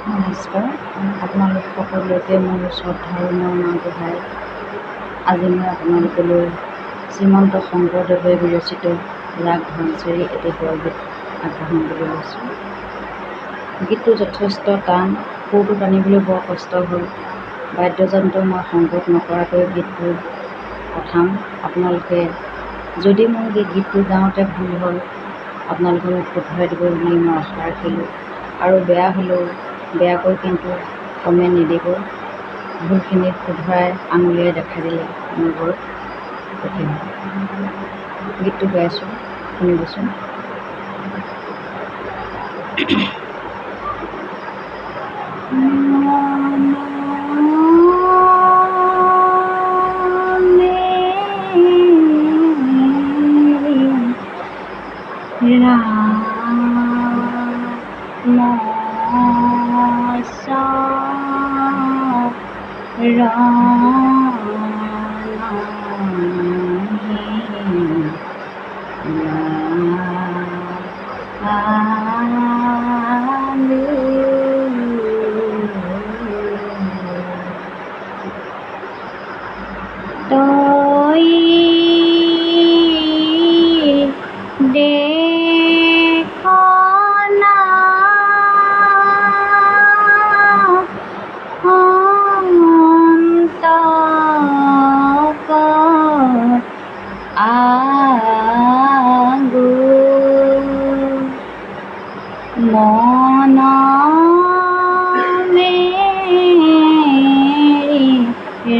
নমস্কাৰ, আপোনালোক সকলোকে মোৰ শ্ৰদ্ধাৰ মৰম আগবঢ়াই আজি মই আপোনালোকলৈ শ্ৰীমন্ত শংকৰদেৱে বিৰচিত ৰাগ ধনশিৰি এটি বৰগীত আগবঢ়াম বুলি লৈছোঁ। গীতটো যথেষ্ট টান, সুৰটো টানিবলৈ বৰ কষ্ট হ'ল। বাদ্যযন্ত্ৰ মই সংগত নকৰাকৈ গীতটো পঠাম। আপোনালোকে যদি মোৰ গীতটো গাওঁতে ভুল হ'ল আপোনালোকে মোক শুধৰাই দিব বুলি মই আশা ৰাখিলোঁ। আৰু বেয়া হ'লেও বেয়াকৈ কিন্তু কমেণ্ট নিদিব। ভুলখিনি শুধৰাই আঙুলিয়াই দেখাই দিলে মোৰ বৰ সুখী হ'ব। গীতটো গাইছোঁ, শুনিবচোন। তই দেখনা অন্তৰত আগু মন মেৰি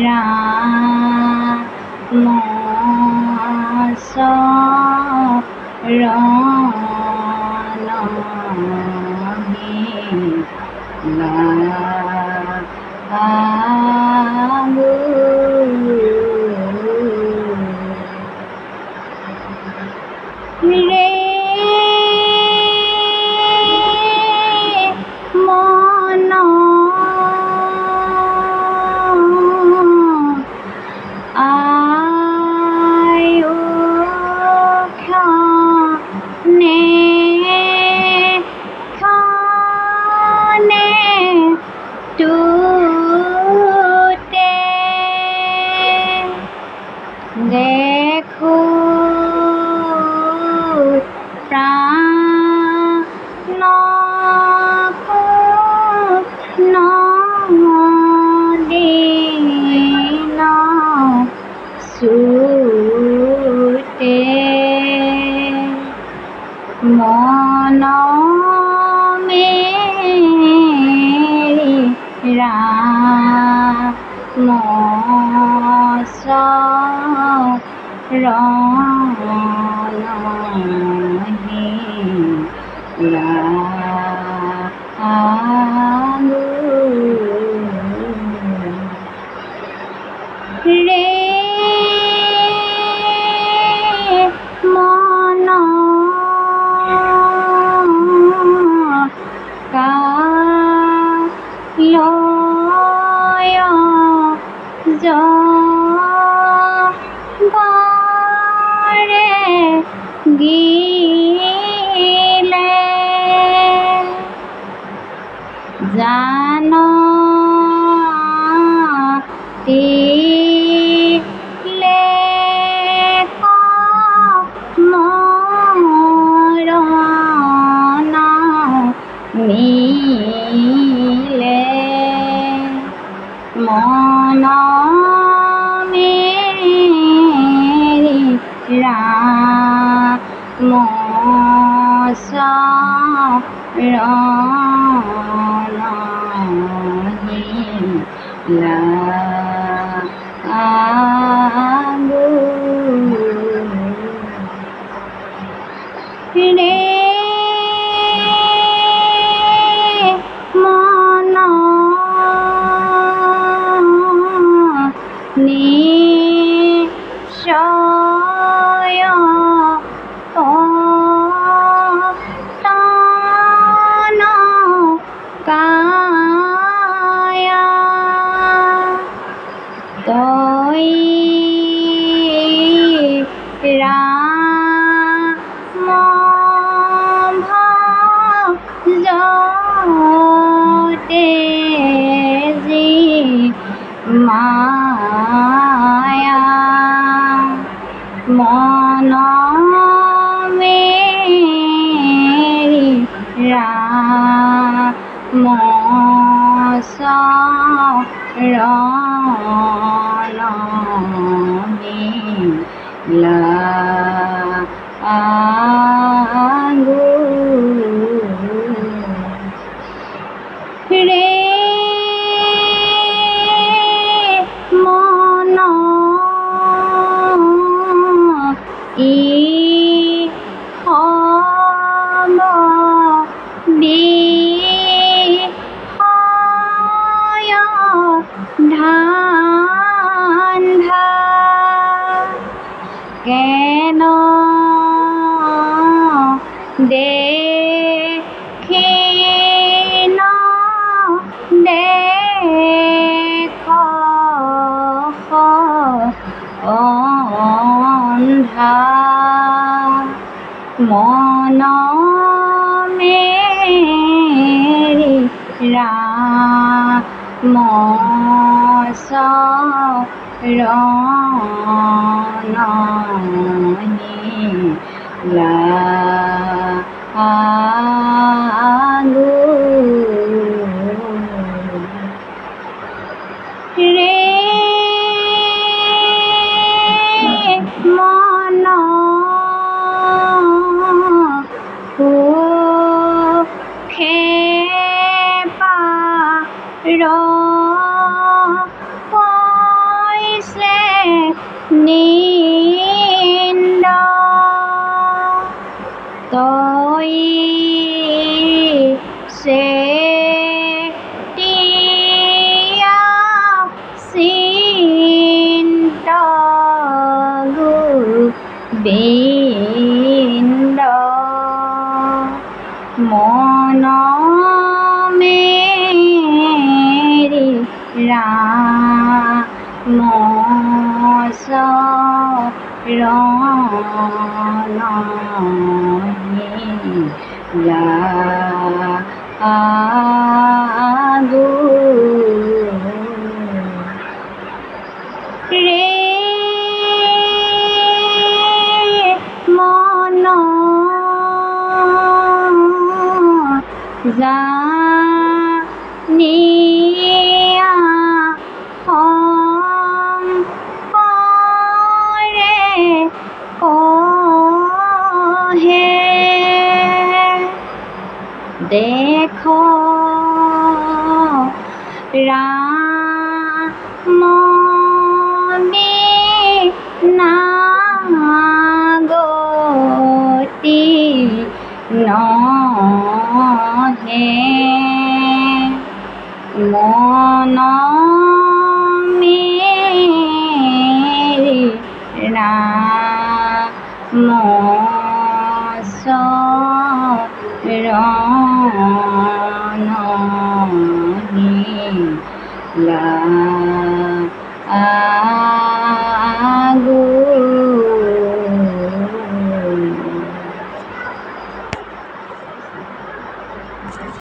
ৰাম ৰে মন তুতে দেখো প্ৰাণকো নদিন চুতে মন মেৰি ৰাম ৰে মন কালয় জগৰে গিলে জানতিলে মৰণ মিলে মন মেৰি ৰাম ৰে মন নিশ্চয় পতন কায়া মসরণ লাগু রে মন ই হব বিহয় ধান্ধা কেন দেখিন দেখ অন্ধা মন মেরি রাম শরণ লাগু রে মন সুখে পার কৈছে নিন্দ তই সেতিয়া চিন্ত গোবিন্দ মন মেরি রাম শরণ লাগু রে মন জানিয়া শঙ্কৰে কহে দেখ ৰাম বিনা গতি নহে মন মেৰি ৰাম শৰণ লাগু